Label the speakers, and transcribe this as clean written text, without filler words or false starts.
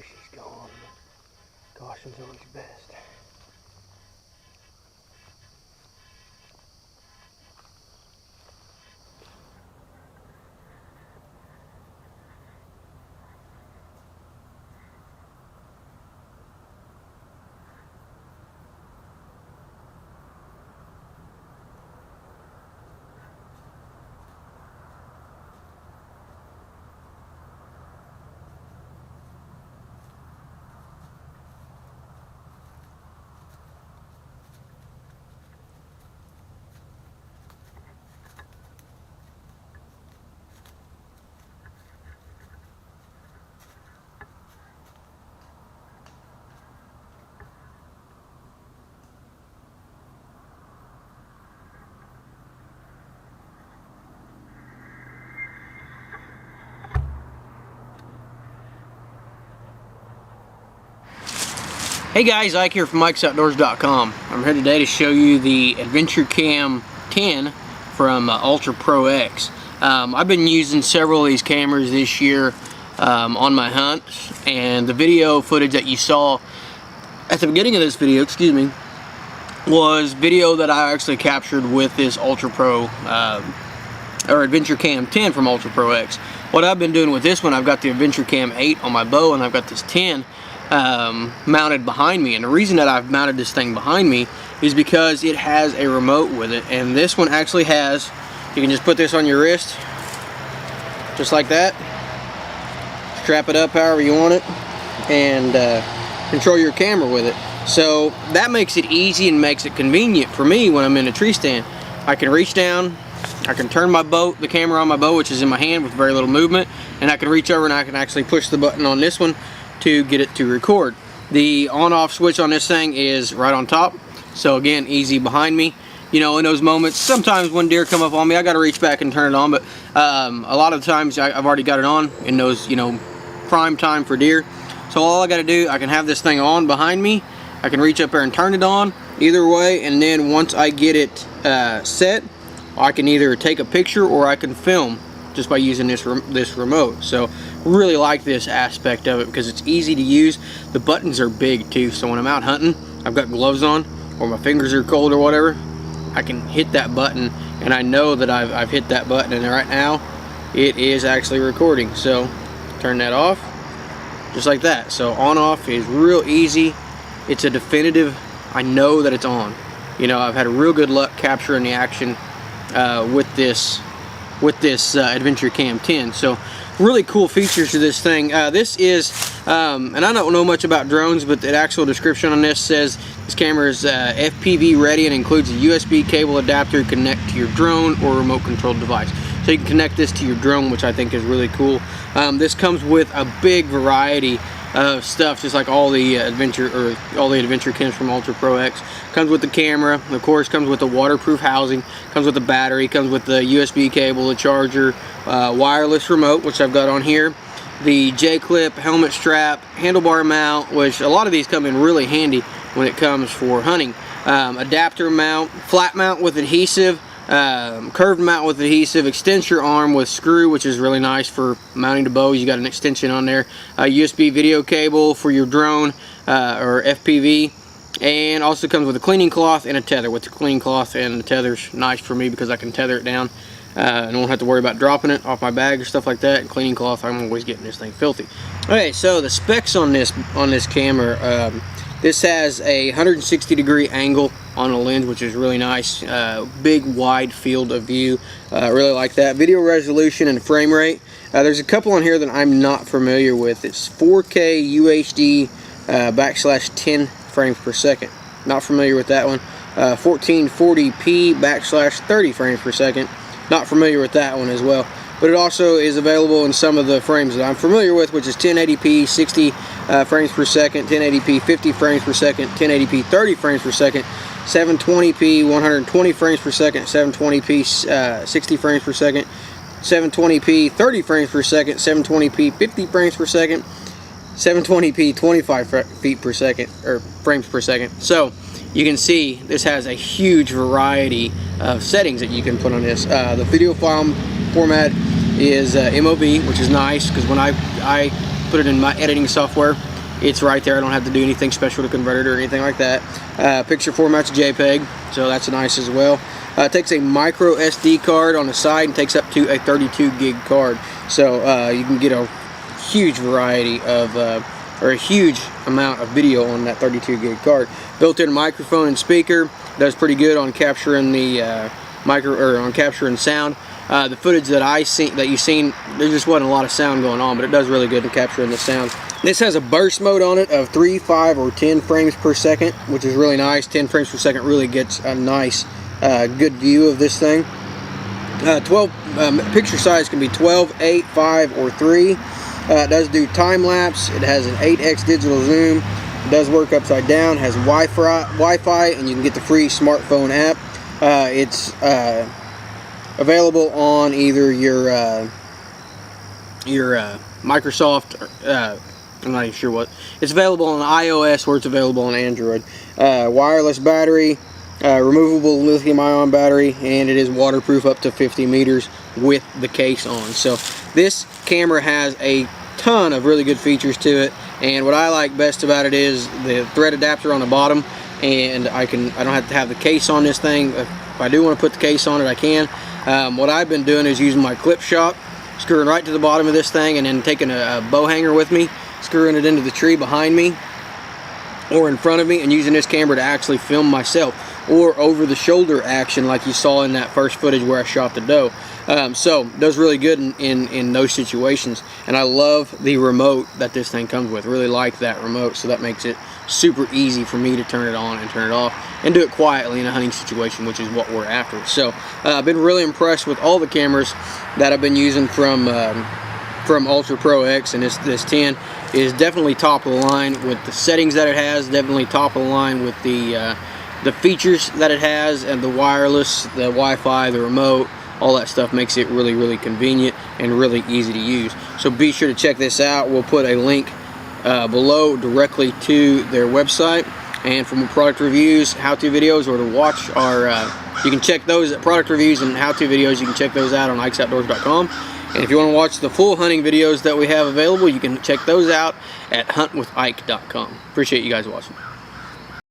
Speaker 1: she's gone, but caution's always best. Hey guys, Ike here from Mike'sOutdoors.com. I'm here today to show you the Adventure Cam 10 from Ultra Pro X. I've been using several of these cameras this year on my hunts, and the video footage that you saw at the beginning of this video, was video that I actually captured with this Ultra Pro or Adventure Cam 10 from Ultra Pro X. What I've been doing with this one, I've got the Adventure Cam 8 on my bow, and I've got this 10 mounted behind me. And the reason that I've mounted this thing behind me is because it has a remote with it, and this one actually has, you can just put this on your wrist just like that, strap it up however you want it, and control your camera with it. So that makes it easy and makes it convenient for me when I'm in a tree stand. I can reach down, I can turn my bow, the camera on my bow, which is in my hand with very little movement, and I can reach over and I can actually push the button on this one to get it to record. The on-off switch on this thing is right on top, so again, easy behind me. You know, in those moments, sometimes when deer come up on me, I got to reach back and turn it on, but a lot of times I've already got it on in those, you know, prime time for deer. So all I got to do, I can have this thing on behind me, I can reach up there and turn it on either way, and then once I get it set, I can either take a picture or I can film just by using this remote. So really like this aspect of it because it's easy to use. The buttons are big too, so when I'm out hunting, I've got gloves on or my fingers are cold or whatever, I can hit that button and I know that I've hit that button, and right now it is actually recording. So turn that off just like that. So on off is real easy. It's a definitive, I know that it's on. You know, I've had real good luck capturing the action with this Adventure Cam 10. So really cool features to this thing. This is, and I don't know much about drones, but the actual description on this says this camera is FPV ready and includes a USB cable adapter to connect to your drone or remote controlled device. So you can connect this to your drone, which I think is really cool. This comes with a big variety of stuff, just like all the adventure cams from Ultra Pro X. Comes with the camera, of course, comes with the waterproof housing, comes with the battery, comes with the USB cable, the charger, wireless remote, which I've got on here, the J-clip, helmet strap, handlebar mount, which a lot of these come in really handy when it comes for hunting, adapter mount, flat mount with adhesive, curved mount with adhesive, extension arm with screw, which is really nice for mounting the bows. You got an extension on there, USB video cable for your drone or FPV, and also comes with a cleaning cloth and a tether. With the cleaning cloth and the tether's nice for me because I can tether it down and won't have to worry about dropping it off my bag or stuff like that. And cleaning cloth, I'm always getting this thing filthy. Okay, so the specs on this camera. This has a 160-degree angle on the lens, which is really nice. Big, wide field of view. Really like that. Video resolution and frame rate. There's a couple on here that I'm not familiar with. It's 4K UHD /10 frames per second. Not familiar with that one. 1440p /30 frames per second. Not familiar with that one as well. But it also is available in some of the frames that I'm familiar with, which is 1080p 60 frames per second, 1080p 50 frames per second, 1080p 30 frames per second, 720p 120 frames per second, 720p 60 frames per second, 720p 30 frames per second, 720p 50 frames per second, 720p 25 feet per second, or frames per second. So you can see this has a huge variety of settings that you can put on this. The video file format is MOV, which is nice because when I put it in my editing software, it's right there. I don't have to do anything special to convert it or anything like that. Picture format's JPEG, so that's nice as well. It takes a micro SD card on the side and takes up to a 32 gig card, so you can get a huge variety of or a huge amount of video on that 32 gig card. Built-in microphone and speaker does pretty good on capturing the on capturing sound. The footage that you've seen, there just wasn't a lot of sound going on, but it does really good in capturing the sound. This has a burst mode on it of 3, 5, or 10 frames per second, which is really nice. 10 frames per second really gets a nice, good view of this thing. Picture size can be 12, 8, 5, or 3. It does do time lapse. It has an 8x digital zoom. It does work upside down. Has Wi-Fi, and you can get the free smartphone app. It's available on either your Microsoft. I'm not even sure what. It's available on iOS, or it's available on Android. Wireless battery, removable lithium-ion battery, and it is waterproof up to 50 meters with the case on. So this camera has a ton of really good features to it, and what I like best about it is the thread adapter on the bottom, and I don't have to have the case on this thing. If I do want to put the case on it, I can. What I've been doing is using my clip shot, screwing right to the bottom of this thing, and then taking a bow hanger with me, screwing it into the tree behind me or in front of me, and using this camera to actually film myself, or over the shoulder action like you saw in that first footage where I shot the doe. So it does really good in those situations, and I love the remote that this thing comes with. Really like that remote, so that makes it super easy for me to turn it on and turn it off and do it quietly in a hunting situation, which is what we're after. So I've been really impressed with all the cameras that I've been using from Ultra Pro X, and this 10 is definitely top of the line with the settings that it has, definitely top of the line with the features that it has, and the wireless, the Wi-Fi, the remote, all that stuff makes it really, really convenient and really easy to use. So be sure to check this out. We'll put a link below directly to their website, and for more product reviews, how-to videos, or to watch our, you can check those product reviews and how-to videos, you can check those out on ikesoutdoors.com. And if you want to watch the full hunting videos that we have available, you can check those out at huntwithike.com. Appreciate you guys watching.